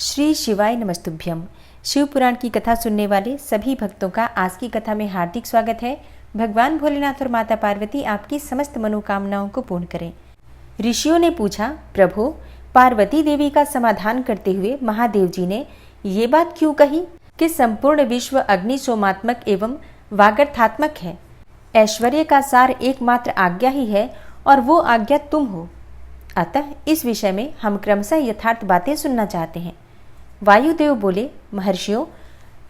श्री शिवाय नमस्तुभ्यम। शिव पुराण की कथा सुनने वाले सभी भक्तों का आज की कथा में हार्दिक स्वागत है। भगवान भोलेनाथ और माता पार्वती आपकी समस्त मनोकामनाओं को पूर्ण करें। ऋषियों ने पूछा, प्रभु, पार्वती देवी का समाधान करते हुए महादेव जी ने ये बात क्यों कही कि संपूर्ण विश्व अग्नि सोमात्मक एवं वागर्थात्मक है। ऐश्वर्य का सार एकमात्र आज्ञा ही है और वो आज्ञा तुम हो। अतः इस विषय में हम क्रमशः यथार्थ बातें सुनना चाहते हैं। वायुदेव बोले, महर्षियों,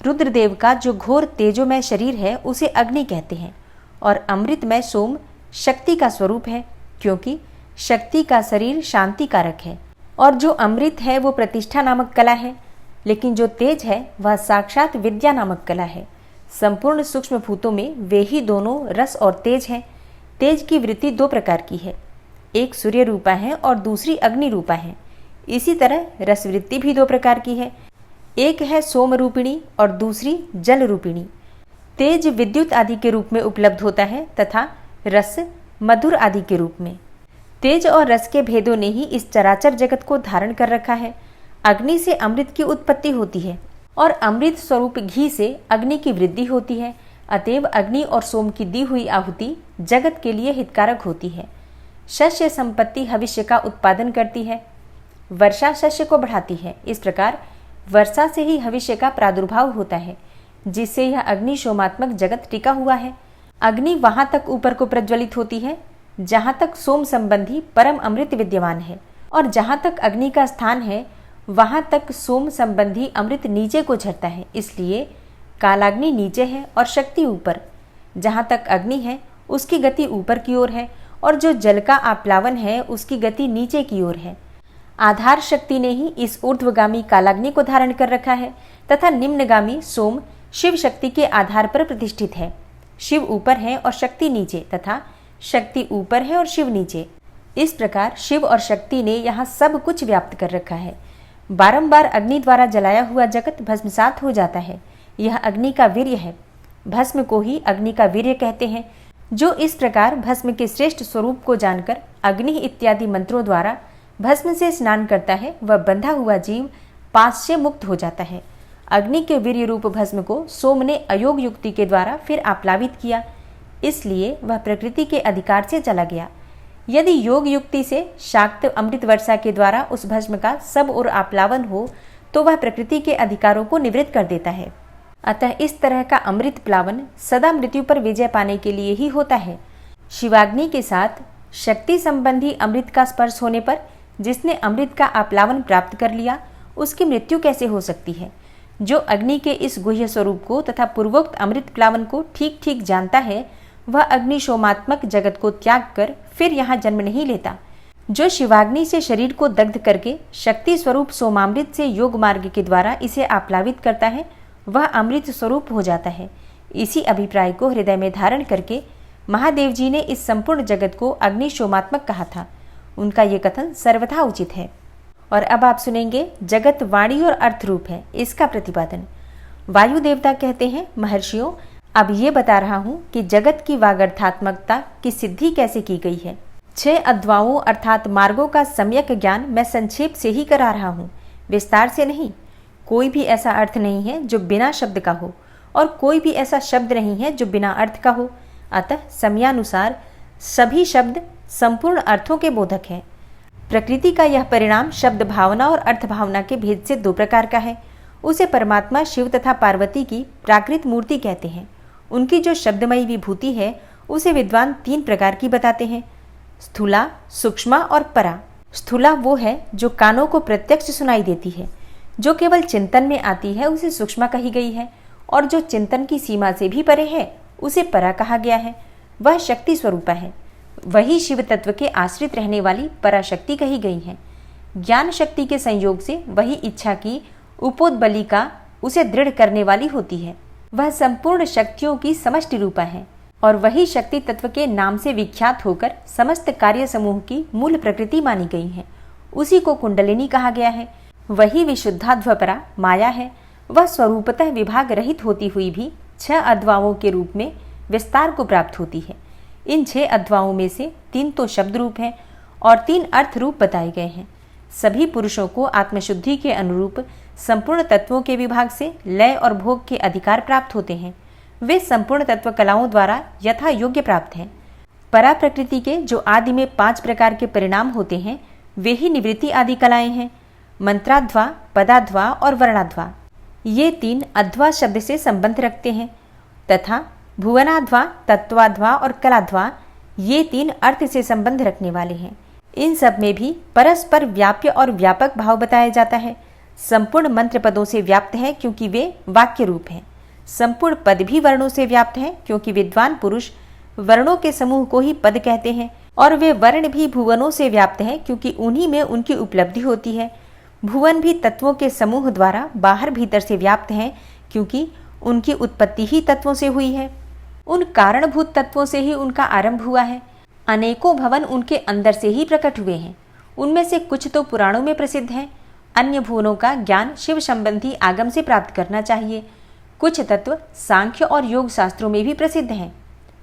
रुद्रदेव का जो घोर तेजोमय शरीर है उसे अग्नि कहते हैं और अमृतमय सोम शक्ति का स्वरूप है, क्योंकि शक्ति का शरीर शांति कारक है और जो अमृत है वो प्रतिष्ठा नामक कला है, लेकिन जो तेज है वह साक्षात विद्या नामक कला है। संपूर्ण सूक्ष्म भूतों में वे ही दोनों रस और तेज हैं। तेज की वृत्ति दो प्रकार की है, एक सूर्य रूपा है और दूसरी अग्नि रूपा है। इसी तरह रसवृत्ति भी दो प्रकार की है, एक है सोम रूपिणी और दूसरी जल रूपिणी। तेज विद्युत आदि के रूप में उपलब्ध होता है तथा रस मधुर आदि के रूप में। तेज और रस के भेदों ने ही इस चराचर जगत को धारण कर रखा है। अग्नि से अमृत की उत्पत्ति होती है और अमृत स्वरूप घी से अग्नि की वृद्धि होती है। अतएव अग्नि और सोम की दी हुई आहुति जगत के लिए हितकारक होती है। शस्य संपत्ति भविष्य का उत्पादन करती है, वर्षा शस्य को बढ़ाती है। इस प्रकार वर्षा से ही भविष्य का प्रादुर्भाव होता है, जिससे यह अग्नि सोमात्मक जगत टिका हुआ है। अग्नि वहां तक ऊपर को प्रज्वलित होती है जहां तक सोम संबंधी परम अमृत विद्यमान है, और जहां तक अग्नि का स्थान है वहां तक सोम संबंधी अमृत नीचे को झरता है। इसलिए कालाग्नि नीचे है और शक्ति ऊपर। जहां तक अग्नि है उसकी गति ऊपर की ओर है और जो जल का आप्लावन है उसकी गति नीचे की ओर है। आधार शक्ति ने ही इस ऊर्ध्वगामी कालाग्नि को धारण कर रखा है तथा निम्नगामी सोम शिव शक्ति के आधार पर प्रतिष्ठित है। शिव ऊपर है और शक्ति नीचे तथा शक्ति ऊपर है और शिव नीचे। इस प्रकार शिव और शक्ति ने यहाँ सब कुछ व्याप्त कर रखा है। बारंबार अग्नि द्वारा जलाया हुआ जगत भस्मसात हो जाता है। यह अग्नि का वीर्य है। भस्म को ही अग्नि का वीर्य कहते हैं। जो इस प्रकार भस्म के श्रेष्ठ स्वरूप को जानकर अग्नि इत्यादि मंत्रों द्वारा भस्म से स्नान करता है, वह बंधा हुआ जीव पास से मुक्त हो जाता है। अग्नि के वीर्य रूप भस्म को सोम ने अयोग युक्ति के द्वारा फिर आप्लावित किया, इसलिए वह प्रकृति के अधिकार से चला गया। यदि योग युक्ति से शाक्त अमृत वर्षा के द्वारा उस भस्म का सब ओर आप्लावन हो तो वह प्रकृति के अधिकारों को निवृत्त कर देता है। अतः इस तरह का अमृत प्लावन सदा मृत्यु पर विजय पाने के लिए ही होता है। शिवाग्नि के साथ शक्ति संबंधी अमृत का स्पर्श होने पर जिसने अमृत का आप्लावन प्राप्त कर लिया उसकी मृत्यु कैसे हो सकती है। जो अग्नि के इस गुह्य स्वरूप को तथा पूर्वोक्त अमृत प्लावन को ठीक ठीक जानता है वह अग्नि सोमात्मक जगत को त्याग कर फिर यहाँ जन्म नहीं लेता। जो शिवाग्नि से शरीर को दग्ध करके शक्ति स्वरूप सोमामृत से योग मार्ग के द्वारा इसे आप्लावित करता है वह अमृत स्वरूप हो जाता है। इसी अभिप्राय को हृदय में धारण करके महादेव जी ने इस संपूर्ण जगत को अग्नि सोमात्मक कहा था। उनका ये कथन सर्वथा उचित है। और अब आप सुनेंगे जगत वाणी और अर्थ रूप है, इसका प्रतिपादन। वायु देवता कहते हैं, महर्षियों, अब ये बता रहा हूँ कि जगत की वागर्थात्मकता की सिद्धि कैसे की गई है। 6 अध्वाओं अर्थात मार्गों का सम्यक ज्ञान मैं संक्षेप से ही करा रहा हूँ, विस्तार से नहीं। कोई भी ऐसा अर्थ नहीं है जो बिना शब्द का हो और कोई भी ऐसा शब्द नहीं है जो बिना अर्थ का हो। अतः समयानुसार सभी शब्द संपूर्ण अर्थों के बोधक हैं। प्रकृति का यह परिणाम शब्द भावना और अर्थ भावना के भेद से 2 प्रकार का है। उसे परमात्मा शिव तथा पार्वती की प्राकृत मूर्ति कहते हैं। उनकी जो शब्दमयी विभूति है उसे विद्वान 3 प्रकार की बताते हैं, स्थूला, सूक्ष्मा और परा। स्थूला वो है जो कानों को प्रत्यक्ष सुनाई देती है, जो केवल चिंतन में आती है उसे सूक्ष्मा कही गई है, और जो चिंतन की सीमा से भी परे है उसे परा कहा गया है। वह शक्ति स्वरूपा है। वही शिव तत्व के आश्रित रहने वाली पराशक्ति कही गई है। ज्ञान शक्ति के संयोग से वही इच्छा की उपोद्बलिका उसे दृढ़ करने वाली होती है। वह संपूर्ण शक्तियों की समष्टि रूपा है और वही शक्ति तत्व के नाम से विख्यात होकर समस्त कार्य समूह की मूल प्रकृति मानी गई है। उसी को कुंडलिनी कहा गया है। वही विशुद्धाध्वपरा माया है। वह स्वरूपतः विभाग रहित होती हुई भी 6 अध्वाओं के रूप में विस्तार को प्राप्त होती है। इन 6 अध्वाओं में से 3 तो शब्द रूप हैं और 3 अर्थ रूप बताए गए हैं। सभी पुरुषों को आत्मशुद्धि के अनुरूप संपूर्ण तत्वों के विभाग से लय और भोग के अधिकार प्राप्त होते हैं। वे संपूर्ण तत्व कलाओं द्वारा यथा योग्य प्राप्त हैं। परा प्रकृति के जो आदि में 5 प्रकार के परिणाम होते हैं वे ही निवृत्ति आदि कलाएं हैं। मंत्राध्वा, पदाध्वा और वर्णाध्वा ये 3 अध्वा शब्द से संबंध रखते हैं तथा भुवनाध्वा, तत्वाध्वा और कलाध्वा ये 3 अर्थ से संबंध रखने वाले हैं। इन सब में भी परस्पर व्याप्य और व्यापक भाव बताया जाता है। संपूर्ण मंत्र पदों से व्याप्त है क्योंकि वे वाक्य रूप हैं। संपूर्ण पद भी वर्णों से व्याप्त है क्योंकि विद्वान पुरुष वर्णों के समूह को ही पद कहते हैं और वे वर्ण भी भुवनों से व्याप्त हैं क्योंकि उन्हीं में उनकी उपलब्धि होती है। भुवन भी तत्वों के समूह द्वारा बाहर भीतर से व्याप्त हैं क्योंकि उनकी उत्पत्ति ही तत्वों से हुई है। उन कारणभूत तत्वों से ही उनका आरंभ हुआ है। अनेकों भवन उनके अंदर से ही प्रकट हुए हैं। उनमें से कुछ तो पुराणों में प्रसिद्ध हैं। अन्य भुवनों का ज्ञान शिव संबंधी आगम से प्राप्त करना चाहिए। कुछ तत्व सांख्य और योग शास्त्रों में भी प्रसिद्ध हैं।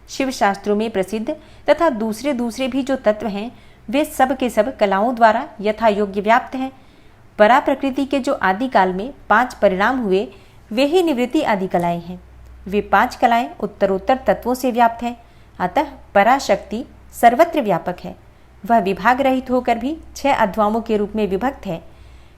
शिव शास्त्रों में प्रसिद्ध तथा दूसरे भी जो तत्व हैं वे सब के सब कलाओं द्वारा यथा योग्य व्याप्त हैं। परा प्रकृति के जो आदिकाल में 5 परिणाम हुए वे ही निवृत्ति आदि कलाएं हैं। वे 5 कलाएं उत्तरोत्तर तत्वों से व्याप्त हैं। अतः पराशक्ति सर्वत्र व्यापक है। वह विभाग रहित होकर भी 6 अध्वाओं के रूप में विभक्त है।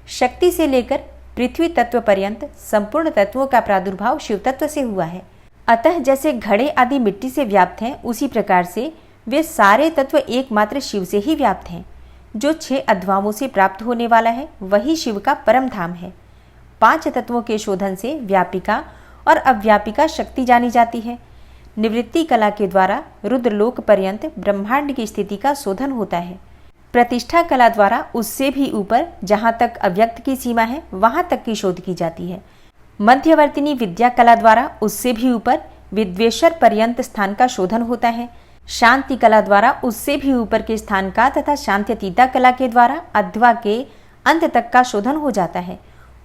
शक्ति से लेकर पृथ्वी तत्व पर्यंत संपूर्ण तत्वों का प्रादुर्भाव शिव तत्व से हुआ है। अतः जैसे घड़े आदि मिट्टी से व्याप्त हैं उसी प्रकार से वे सारे तत्व एकमात्र शिव से ही व्याप्त हैं। जो 6 अध्वाओं से प्राप्त होने वाला है वही शिव का परम धाम है। 5 तत्वों के शोधन से व्यापिका और अव्यापिका शक्ति जानी जाती है। निवृत्ति कला के द्वारा रुद्रलोक पर्यंत ब्रह्मांड की स्थिति का शोधन होता है। प्रतिष्ठा कला द्वारा उससे भी ऊपर जहाँ तक अव्यक्त की सीमा है वहाँ तक की शोध की जाती है। मध्यवर्तिनी विद्या कला द्वारा उससे भी ऊपर विद्वेश्वर पर्यंत स्थान का शोधन होता है। शांति कला द्वारा उससे भी ऊपर के स्थान का तथा शांत्यतीता कला के द्वारा अध्वा के अंत तक का शोधन हो जाता है।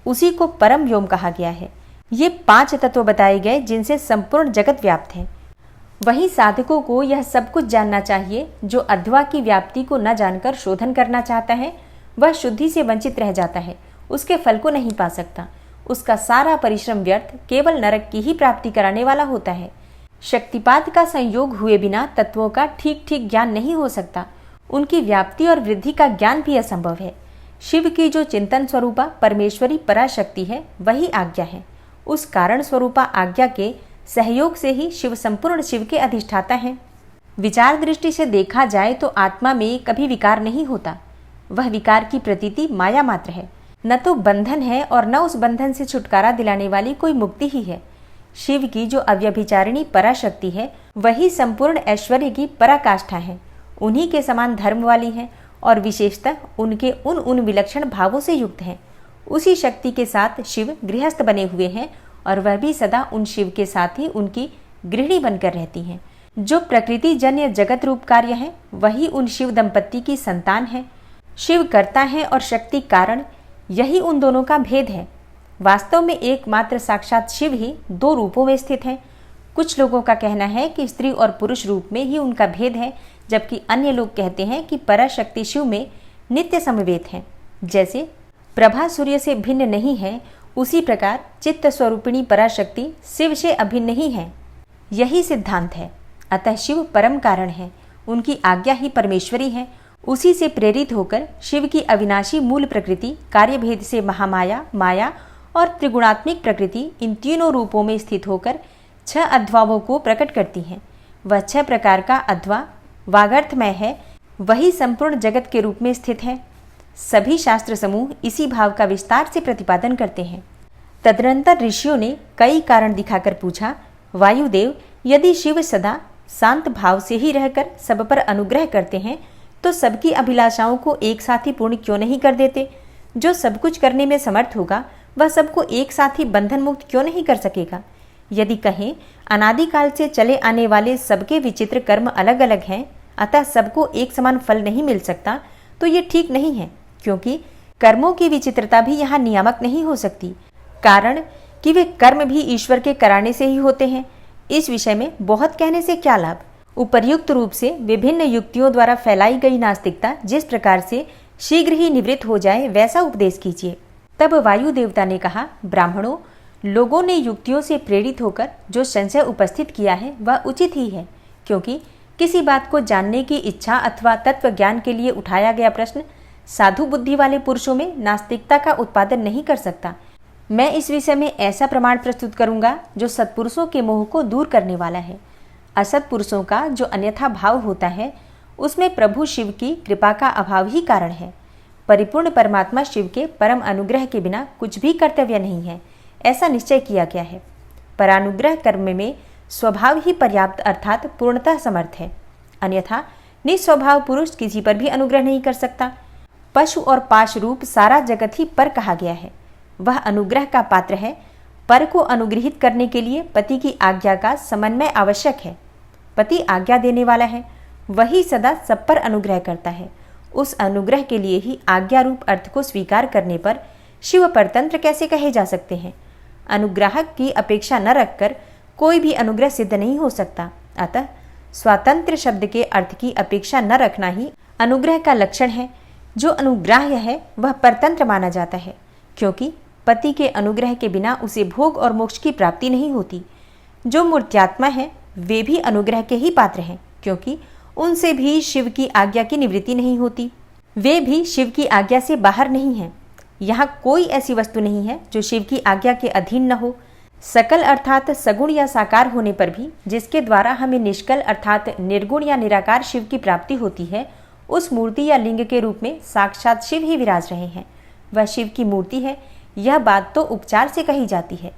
उसी को परम व्योम कहा गया है। ये 5 तत्व बताए गए जिनसे संपूर्ण जगत व्याप्त है। वहीं साधकों को यह सब कुछ जानना चाहिए। जो अध्वा की व्याप्ति को न जानकर शोधन करना चाहता है वह शुद्धि से वंचित रह जाता है, उसके फल को नहीं पा सकता। उसका सारा परिश्रम व्यर्थ केवल नरक की ही प्राप्ति कराने वाला होता है। शक्तिपात का संयोग हुए बिना तत्वों का ठीक ठीक ज्ञान नहीं हो सकता। उनकी व्याप्ति और वृद्धि का ज्ञान भी असंभव है। शिव की जो चिंतन स्वरूपा परमेश्वरी पराशक्ति है वही आज्ञा है। उस कारण स्वरूपा आज्ञा के सहयोग से ही शिव संपूर्ण शिव के अधिष्ठाता हैं। विचार दृष्टि से देखा जाए तो आत्मा में कभी विकार नहीं होता। वह विकार की प्रतीति माया मात्र है। न तो बंधन है और न उस बंधन से छुटकारा दिलाने वाली कोई मुक्ति ही है। शिव की जो अव्यभिचारिणी पराशक्ति है वही संपूर्ण ऐश्वर्य की पराकाष्ठा है। उन्हीं के समान धर्म वाली है और विशेषतः उनके उन विलक्षण भावों से युक्त है। उसी शक्ति के साथ शिव गृहस्थ बने हुए हैं और वह भी सदा उन शिव के साथ ही उनकी गृहिणी बनकर रहती हैं। जो प्रकृति जन्य जगत रूप कार्य है वही उन शिव दंपत्ति की संतान है। शिव कर्ता है और शक्ति कारण, यही उन दोनों का भेद है। वास्तव में एकमात्र साक्षात शिव ही 2 रूपों में स्थित है। कुछ लोगों का कहना है कि स्त्री और पुरुष रूप में ही उनका भेद है, जबकि अन्य लोग कहते हैं कि पराशक्ति शिव में नित्य समवेत है। जैसे प्रभा सूर्य से भिन्न नहीं है उसी प्रकार चित्त स्वरूपिणी पराशक्ति शिव से अभिन्न ही है। यही सिद्धांत है। अतः शिव परम कारण है। उनकी आज्ञा ही परमेश्वरी है। उसी से प्रेरित होकर शिव की अविनाशी मूल प्रकृति कार्यभेद से महामाया, माया और त्रिगुणात्मिक प्रकृति इन तीनों रूपों में स्थित होकर 6 अध्वाओं को प्रकट करती हैं। वह 6 प्रकार का अध्वा वागर्थमय है, वही संपूर्ण जगत के रूप में स्थित है। सभी शास्त्र समूह इसी भाव का विस्तार से प्रतिपादन करते हैं। तदनंतर ऋषियों ने कई कारण दिखाकर पूछा, वायुदेव, यदि शिव सदा शांत भाव से ही रहकर सब पर अनुग्रह करते हैं तो सबकी अभिलाषाओं को एक साथ ही पूर्ण क्यों नहीं कर देते? जो सब कुछ करने में समर्थ होगा वह सबको एक साथ ही बंधन मुक्त क्यों नहीं कर सकेगा? यदि कहें अनादिकाल से चले आने वाले सबके विचित्र कर्म अलग अलग हैं, अतः सबको एक समान फल नहीं मिल सकता, तो ये ठीक नहीं है, क्योंकि कर्मों की विचित्रता भी यहाँ नियामक नहीं हो सकती। कारण कि वे कर्म भी ईश्वर के कराने से ही होते हैं। इस विषय में बहुत कहने से क्या लाभ? उपर्युक्त रूप से विभिन्न युक्तियों द्वारा फैलाई गई नास्तिकता जिस प्रकार से शीघ्र ही निवृत्त हो जाए वैसा उपदेश कीजिए। तब वायु देवता ने कहा, ब्राह्मणों, लोगों ने युक्तियों से प्रेरित होकर जो संशय उपस्थित किया है वह उचित ही है, क्योंकि किसी बात को जानने की इच्छा अथवा तत्व ज्ञान के लिए उठाया गया प्रश्न साधु बुद्धि वाले पुरुषों में नास्तिकता का उत्पादन नहीं कर सकता। मैं इस विषय में ऐसा प्रमाण प्रस्तुत करूंगा जो सत्पुरुषों के मोह को दूर करने वाला है। असत पुरुषों का जो अन्यथा भाव होता है उसमें प्रभु शिव की कृपा का अभाव ही कारण है। परिपूर्ण परमात्मा शिव के परम अनुग्रह के बिना कुछ भी कर्तव्य नहीं है, ऐसा निश्चय किया गया है। परानुग्रह कर्म में स्वभाव ही पर्याप्त अर्थात पूर्णतः समर्थ है, अन्यथा निस्वभाव पुरुष किसी पर भी अनुग्रह नहीं कर सकता। पशु और पाश रूप सारा जगत ही पर कहा गया है, वह अनुग्रह का पात्र है। पर को अनुग्रहित करने के लिए पति की आज्ञा का समन्वय आवश्यक है। पति आज्ञा देने वाला है, वही सदा सब पर अनुग्रह करता है। उस अनुग्रह के लिए ही आज्ञा रूप अर्थ को स्वीकार करने पर शिव परतंत्र कैसे कहे जा सकते हैं। अनुग्राहक की अपेक्षा न रखकर कोई भी अनुग्रह सिद्ध नहीं हो सकता। अतः स्वातंत्र शब्द के अर्थ की अपेक्षा न रखना ही अनुग्रह का लक्षण है। जो अनुग्राह्य है वह परतंत्र माना जाता है, क्योंकि पति के अनुग्रह के बिना उसे भोग और मोक्ष की प्राप्ति नहीं होती। जो मूर्त्यात्मा है वे भी अनुग्रह के ही पात्र हैं, क्योंकि उनसे भी शिव की आज्ञा की निवृत्ति नहीं होती। वे भी शिव की आज्ञा से बाहर नहीं हैं। यहाँ कोई ऐसी वस्तु नहीं है जो शिव की आज्ञा के अधीन न हो। सकल अर्थात सगुण या साकार होने पर भी जिसके द्वारा हमें निष्कल अर्थात निर्गुण या निराकार शिव की प्राप्ति होती है, उस मूर्ति या लिंग के रूप में साक्षात शिव ही विराज रहे हैं। वह शिव की मूर्ति है, यह बात तो उपचार से कही जाती है।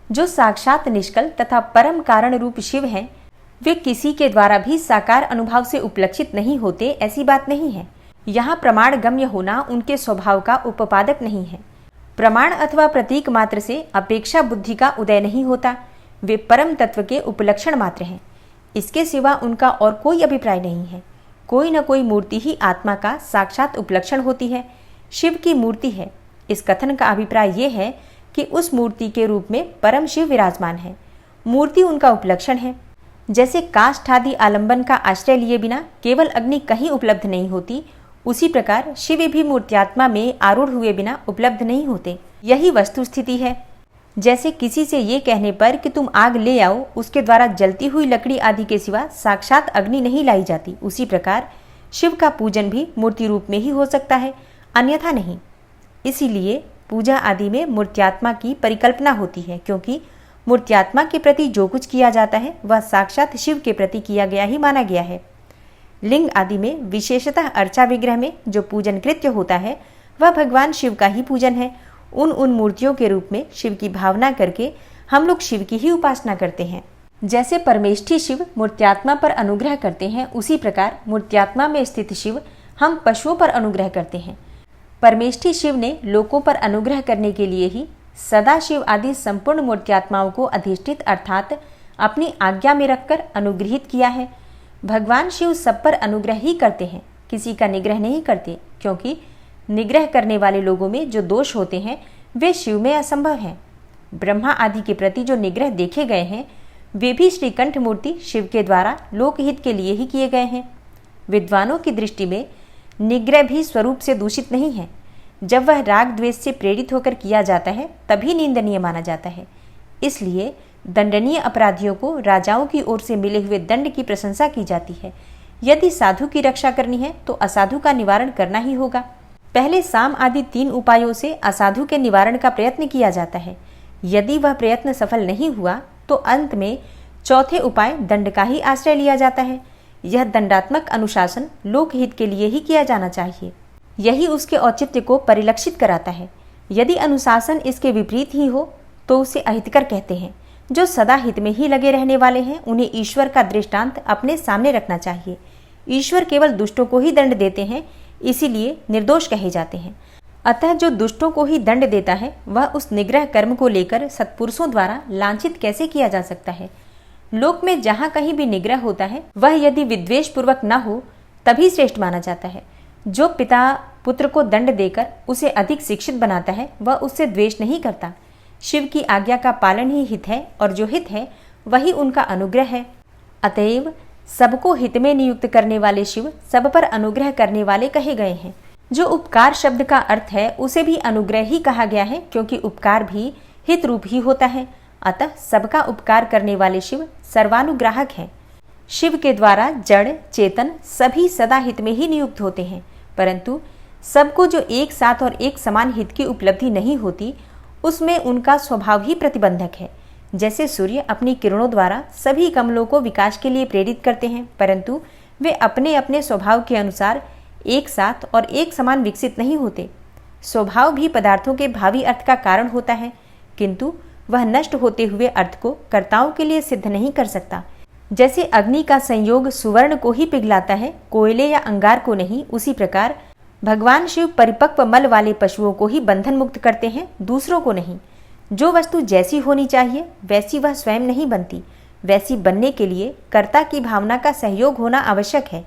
जो साक्षात निष्कल तथा परम कारण रूप शिव हैं, वे किसी के द्वारा भी साकार अनुभव से उपलक्षित नहीं होते, ऐसी बात नहीं है। यहाँ प्रमाण गम्य होना उनके स्वभाव का उपपादक नहीं है। प्रमाण अथवा प्रतीक मात्र से अपेक्षा बुद्धि का उदय नहीं होता। वे परम तत्व के उपलक्षण मात्र हैं, इसके सिवा उनका और कोई अभिप्राय नहीं है। कोई न कोई मूर्ति ही आत्मा का साक्षात उपलक्षण होती है। शिव की मूर्ति है, इस कथन का अभिप्राय ये है कि उस मूर्ति के रूप में परम शिव विराजमान है। मूर्ति उनका उपलक्षण है। जैसे काष्ठ आदि आलंबन का आश्रय लिए बिना केवल अग्नि कहीं उपलब्ध नहीं होती, उसी प्रकार शिव भी मूर्त्यात्मा में आरूढ़ हुए बिना उपलब्ध नहीं होते। यही वस्तु स्थिति है। जैसे किसी से ये कहने पर कि तुम आग ले आओ, उसके द्वारा जलती हुई लकड़ी आदि के सिवा साक्षात अग्नि नहीं लाई जाती, उसी प्रकार शिव का पूजन भी मूर्ति रूप में ही हो सकता है, अन्यथा नहीं। इसीलिए पूजा आदि में मूर्त्यात्मा की परिकल्पना होती है, क्योंकि मूर्त्यात्मा के प्रति जो कुछ किया जाता है वह साक्षात शिव के प्रति किया गया ही माना गया है। लिंग आदि में विशेषतः अर्चा विग्रह में जो पूजन कृत्य होता है वह भगवान शिव का ही पूजन है। उन मूर्तियों के रूप में शिव की भावना करके हम लोग शिव की ही उपासना करते हैं। जैसे परमेष्ठी शिव मूर्त्यात्मा पर अनुग्रह करते हैं, उसी प्रकार मूर्त्यात्मा में स्थित शिव हम पशुओं पर अनुग्रह करते हैं। परमेष्ठी शिव ने लोकों पर अनुग्रह करने के लिए ही सदाशिव आदि संपूर्ण मूर्त्यात्माओं को अधिष्ठित अर्थात अपनी आज्ञा में रखकर अनुग्रहित किया है। भगवान शिव सब पर अनुग्रह ही करते हैं, किसी का निग्रह नहीं करते, क्योंकि निग्रह करने वाले लोगों में जो दोष होते हैं वे शिव में असंभव हैं। ब्रह्मा आदि के प्रति जो निग्रह देखे गए हैं वे भी श्रीकंठ मूर्ति शिव के द्वारा लोकहित के लिए ही किए गए हैं। विद्वानों की दृष्टि में निग्रह भी स्वरूप से दूषित नहीं है। जब वह राग द्वेष से प्रेरित होकर किया जाता है तभी निंदनीय माना जाता है। इसलिए दंडनीय अपराधियों को राजाओं की ओर से मिले हुए दंड की प्रशंसा की जाती है। यदि साधु की रक्षा करनी है तो असाधु का निवारण करना ही होगा। पहले साम आदि 3 उपायों से असाधु के निवारण का प्रयत्न किया जाता है। यदि वह प्रयत्न सफल नहीं हुआ तो अंत में चौथे उपाय दंड का ही आश्रय लिया जाता है। यह दंडात्मक अनुशासन लोकहित के लिए ही किया जाना चाहिए। यही उसके औचित्य को परिलक्षित कराता है। यदि अनुशासन इसके विपरीत ही हो तो उसे अहितकर कहते हैं। जो सदा हित में ही लगे रहने वाले हैं उन्हें ईश्वर का दृष्टांत अपने सामने रखना चाहिए। ईश्वर केवल दुष्टों को ही दंड देते हैं, इसीलिए निर्दोष कहे जाते हैं। अतः जो दुष्टों को ही दंड देता है वह उस निग्रह कर्म को लेकर सत्पुरुषों द्वारा लांछित कैसे किया जा सकता है। लोक में जहाँ कहीं भी निग्रह होता है वह यदि विद्वेष पूर्वक न हो तभी श्रेष्ठ माना जाता है। जो पिता पुत्र को दंड देकर उसे अधिक शिक्षित बनाता है वह उससे द्वेष नहीं करता। शिव की आज्ञा का पालन ही हित है और जो हित है वही उनका अनुग्रह है। अतएव सबको हित में नियुक्त करने वाले शिव सब पर अनुग्रह करने वाले कहे गए हैं। जो उपकार शब्द का अर्थ है उसे भी अनुग्रह ही कहा गया है, क्योंकि उपकार भी हित रूप ही होता है। अतः सबका उपकार करने वाले शिव सर्वानुग्राहक हैं। शिव के द्वारा जड़ चेतन सभी सदा हित में ही नियुक्त होते हैं, परंतु सबको जो एक साथ और एक समान हित की उपलब्धि नहीं होती, उसमें उनका स्वभाव ही प्रतिबंधक है। जैसे सूर्य अपनी किरणों द्वारा सभी कमलों को विकास के लिए प्रेरित करते हैं, परंतु वे अपने अपने स्वभाव के अनुसार एक साथ और एक समान विकसित नहीं होते। स्वभाव भी पदार्थों के भावी अर्थ का कारण होता है, किंतु वह नष्ट होते हुए अर्थ को कर्ताओं के लिए सिद्ध नहीं कर सकता। जैसे अग्नि का संयोग सुवर्ण को ही पिघलाता है, कोयले या अंगार को नहीं, उसी प्रकार भगवान शिव परिपक्व मल वाले पशुओं को ही बंधन मुक्त करते हैं, दूसरों को नहीं। जो वस्तु जैसी होनी चाहिए वैसी वह स्वयं नहीं बनती। वैसी बनने के लिए कर्ता की भावना का सहयोग होना आवश्यक है।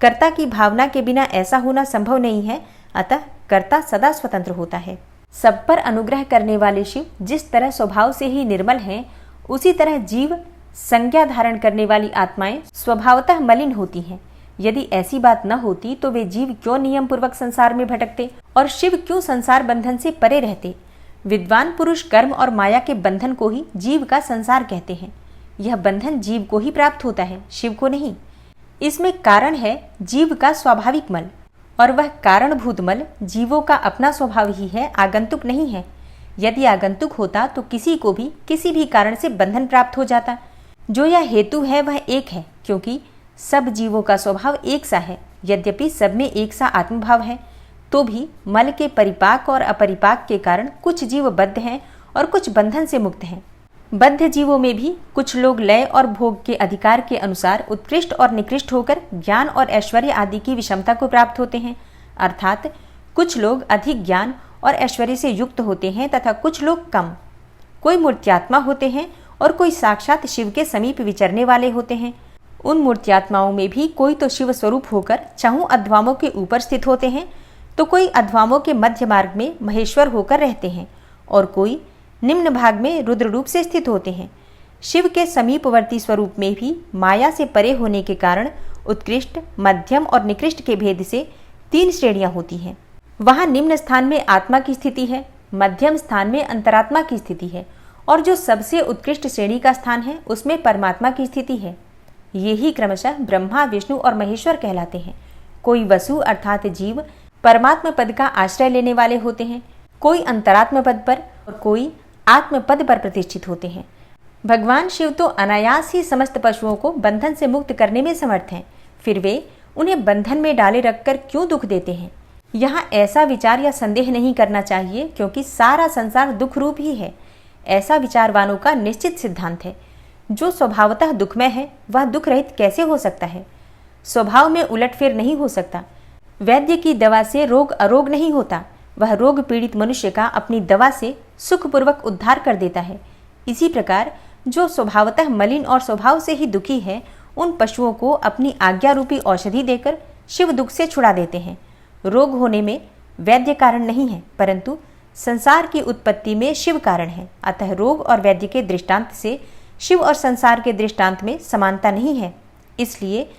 कर्ता की भावना के बिना ऐसा होना संभव नहीं है। अतः कर्ता सदा स्वतंत्र होता है। सब पर अनुग्रह करने वाले शिव जिस तरह स्वभाव से ही निर्मल हैं, उसी तरह जीव संज्ञा धारण करने वाली आत्माएं स्वभावतः मलिन होती हैं। यदि ऐसी बात न होती तो वे जीव क्यों नियम पूर्वक संसार में भटकते और शिव क्यों संसार बंधन से परे रहते। विद्वान पुरुष कर्म और माया के बंधन को ही जीव का संसार कहते हैं। यह बंधन जीव को ही प्राप्त होता है, शिव को नहीं। इसमें कारण है जीव का स्वाभाविक मल, और वह कारणभूत मल जीवों का अपना स्वभाव ही है, आगंतुक नहीं है। यदि आगंतुक होता तो किसी को भी किसी भी कारण से बंधन प्राप्त हो जाता। जो यह हेतु है वह एक है, क्योंकि सब जीवों का स्वभाव एक सा है। यद्यपि सब में एक सा आत्मभाव है, तो भी मल के परिपाक और अपरिपाक के कारण कुछ जीव बद्ध हैं और कुछ बंधन से मुक्त हैं। बद्ध जीवों में भी कुछ लोग लय और भोग के अधिकार के अनुसार उत्कृष्ट और निकृष्ट होकर ज्ञान और ऐश्वर्य आदि की विषमता को प्राप्त होते हैं। अर्थात कुछ लोग अधिक ज्ञान और ऐश्वर्य से युक्त होते हैं तथा कुछ लोग कम। कोई मूर्त्यात्मा होते हैं और कोई साक्षात शिव के समीप विचरने वाले होते हैं। उन मूर्त्यात्माओं में भी कोई तो शिव स्वरूप होकर चहुं अध्वामों के ऊपर स्थित होते हैं, तो कोई अध्वामों के मध्य मार्ग में महेश्वर होकर रहते हैं, और कोई निम्न भाग में रुद्र रूप से स्थित होते हैं। शिव के समीपवर्ती स्वरूप में भी माया से परे होने के कारण उत्कृष्ट, मध्यम और निकृष्ट के भेद से 3 श्रेणियां होती हैं। वहां निम्न स्थान में आत्मा की स्थिति है, मध्यम स्थान में अंतरात्मा की स्थिति है, और जो सबसे उत्कृष्ट श्रेणी का स्थान है उसमें परमात्मा की स्थिति है। ये ही क्रमशः ब्रह्मा, विष्णु और महेश्वर कहलाते हैं। कोई वसु अर्थात जीव परमात्म पद का आश्रय लेने वाले होते हैं, कोई अंतरात्म पद पर और कोई आत्म पद पर प्रतिष्ठित होते हैं। भगवान शिव तो अनायास ही समस्त पशुओं को बंधन से मुक्त करने में समर्थ हैं, फिर वे उन्हें बंधन में डाले रखकर क्यों दुख देते हैं। यहाँ ऐसा विचार या संदेह नहीं करना चाहिए, क्योंकि सारा संसार दुख रूप ही है। ऐसा विचारवानों का निश्चित सिद्धांत है। जो स्वभावतः दुखमय है वह दुख रहित कैसे हो सकता है। स्वभाव में उलटफेर नहीं हो सकता। वैद्य की दवा से रोग अरोग नहीं होता, वह रोग पीड़ित मनुष्य का अपनी दवा से सुखपूर्वक उद्धार कर देता है। इसी प्रकार जो स्वभावतः मलिन और स्वभाव से ही दुखी है, उन पशुओं को अपनी आज्ञा रूपी औषधि देकर शिव दुख से छुड़ा देते हैं। रोग होने में वैद्य कारण नहीं है, परंतु संसार की उत्पत्ति में शिव कारण है। अतः रोग और वैद्य के दृष्टांत से शिव और संसार के दृष्टांत में समानता नहीं है, इसलिए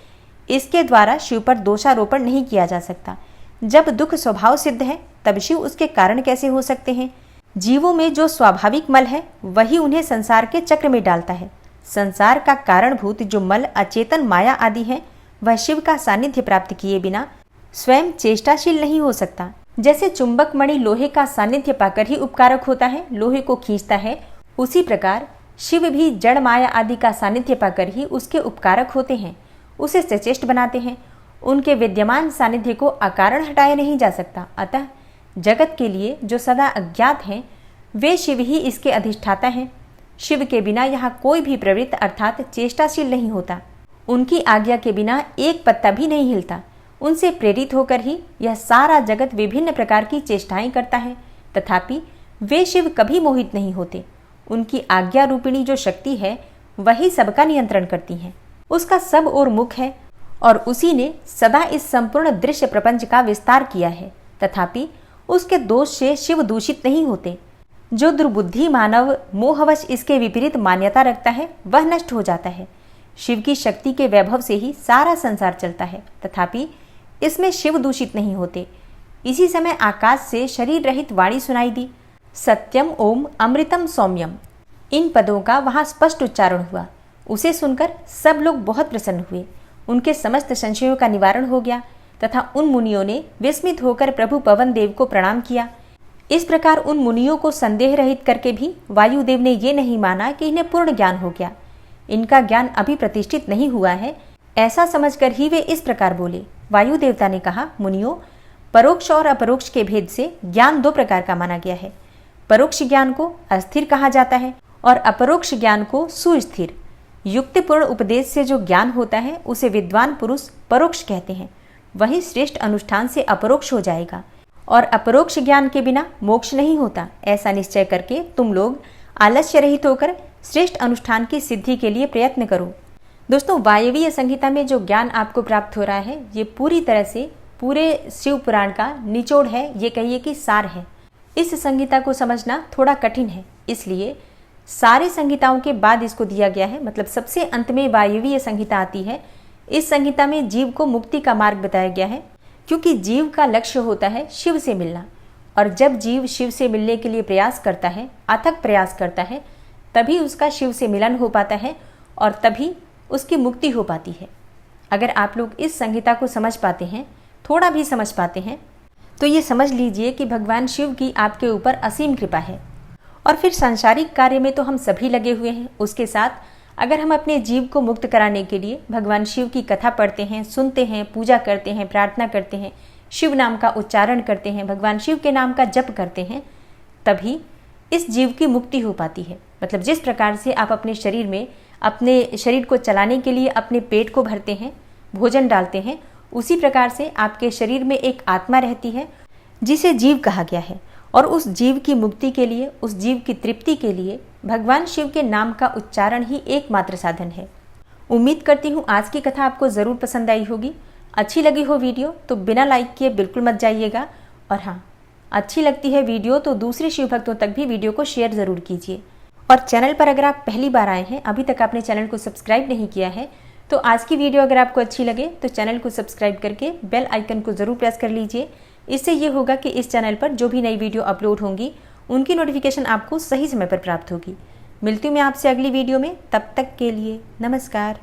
इसके द्वारा शिव पर दोषारोपण नहीं किया जा सकता। जब दुख स्वभाव सिद्ध है तब शिव उसके कारण कैसे हो सकते हैं। जीवों में जो स्वाभाविक मल है वही उन्हें संसार के चक्र में डालता है। संसार का कारणभूत जो मल अचेतन माया आदि है, वह शिव का सानिध्य प्राप्त किए बिना स्वयं चेष्टाशील नहीं हो सकता। जैसे चुंबक मणि लोहे का सानिध्य पाकर ही उपकारक होता है, लोहे को खींचता है, उसी प्रकार शिव भी जड़ माया आदि का सानिध्य पाकर ही उसके उपकारक होते हैं, उसे सचेष्ट बनाते हैं। उनके विद्यमान सानिध्य को अकारण हटाया नहीं जा सकता। अतः जगत के लिए जो सदा अज्ञात हैं, वे शिव ही इसके अधिष्ठाता हैं। शिव के बिना यहाँ कोई भी प्रवृत्त अर्थात चेष्टाशील नहीं होता। उनकी आज्ञा के बिना एक पत्ता भी नहीं हिलता। उनसे प्रेरित होकर ही यह सारा जगत विभिन्न प्रकार की चेष्टाएं करता है, तथापि वे शिव कभी मोहित नहीं होते। उनकी आज्ञा रूपिणी जो शक्ति है वही सबका नियंत्रण करती है। उसका सब ओर मुख है और उसी ने सदा इस संपूर्ण दृश्य प्रपंच का विस्तार किया है, तथापि उसके दोष से शिव दूषित नहीं होते। जो दुर्बुद्धि मानव मोहवश इसके विपरीत मान्यता रखता है वह नष्ट हो जाता है। शिव की शक्ति के वैभव से ही सारा संसार चलता है, तथापि इसमें शिव दूषित नहीं होते। इसी समय आकाश से शरीर रहित वाणी सुनाई दी, सत्यम ओम अमृतम सौम्यम। इन पदों का वहां स्पष्ट उच्चारण हुआ। उसे सुनकर सब लोग बहुत प्रसन्न हुए। उनके समस्त संशयों का निवारण हो गया तथा उन मुनियों ने विस्मित होकर प्रभु पवन देव को प्रणाम किया। इस प्रकार उन मुनियों को संदेह रहित करके भी वायुदेव ने ये नहीं माना कि इन्हें पूर्ण ज्ञान हो गया। इनका ज्ञान अभी प्रतिष्ठित नहीं हुआ है, ऐसा समझकर ही वे इस प्रकार बोले। वायु देवता ने कहा, मुनियों, परोक्ष और अपरोक्ष के भेद से ज्ञान दो प्रकार का माना गया है। परोक्ष ज्ञान को अस्थिर कहा जाता है और अपरोक्ष ज्ञान को सुस्थिर। युक्तिपूर्ण उपदेश से जो ज्ञान होता है उसे विद्वान पुरुष परोक्ष कहते हैं। वही श्रेष्ठ अनुष्ठान से अपरोक्ष हो जाएगा और अपरोक्ष ज्ञान के बिना मोक्ष नहीं होता। ऐसा निश्चय करके तुम लोग आलस्य रहित होकर श्रेष्ठ अनुष्ठान की सिद्धि के लिए प्रयत्न करो। दोस्तों, वायवीय संहिता में जो ज्ञान आपको प्राप्त हो रहा है ये पूरी तरह से पूरे शिव पुराण का निचोड़ है, ये कहिए कि सार है। इस संहिता को समझना थोड़ा कठिन है, इसलिए सारे संहिताओं के बाद इसको दिया गया है। मतलब सबसे अंत में वायवीय संहिता आती है। इस संहिता में जीव को मुक्ति का मार्ग बताया गया है, क्योंकि जीव का लक्ष्य होता है शिव से मिलना। और जब जीव शिव से मिलने के लिए प्रयास करता है, अथक प्रयास करता है, तभी उसका शिव से मिलन हो पाता है और तभी उसकी मुक्ति हो पाती है। अगर आप लोग इस संहिता को समझ पाते हैं, थोड़ा भी समझ पाते हैं, तो ये समझ लीजिए कि भगवान शिव की आपके ऊपर असीम कृपा है। और फिर सांसारिक कार्य में तो हम सभी लगे हुए हैं, उसके साथ अगर हम अपने जीव को मुक्त कराने के लिए भगवान शिव की कथा पढ़ते हैं, सुनते हैं, पूजा करते हैं, प्रार्थना करते हैं, शिव नाम का उच्चारण करते हैं, भगवान शिव के नाम का जप करते हैं, तभी इस जीव की मुक्ति हो पाती है। मतलब जिस प्रकार से आप अपने शरीर में अपने शरीर को चलाने के लिए अपने पेट को भरते हैं, भोजन डालते हैं, उसी प्रकार से आपके शरीर में एक आत्मा रहती है जिसे जीव कहा गया है। और उस जीव की मुक्ति के लिए, उस जीव की तृप्ति के लिए भगवान शिव के नाम का उच्चारण ही एकमात्र साधन है। उम्मीद करती हूँ आज की कथा आपको ज़रूर पसंद आई होगी। अच्छी लगी हो वीडियो तो बिना लाइक किए बिल्कुल मत जाइएगा। और हाँ, अच्छी लगती है वीडियो तो दूसरे शिव भक्तों तक भी वीडियो को शेयर ज़रूर कीजिए। और चैनल पर अगर आप पहली बार आए हैं, अभी तक आपने चैनल को सब्सक्राइब नहीं किया है, तो आज की वीडियो अगर आपको अच्छी लगे तो चैनल को सब्सक्राइब करके बेल आइकन को ज़रूर प्रेस कर लीजिए। इससे ये होगा कि इस चैनल पर जो भी नई वीडियो अपलोड होंगी उनकी नोटिफिकेशन आपको सही समय पर प्राप्त होगी। मिलती हूँ मैं आपसे अगली वीडियो में, तब तक के लिए नमस्कार।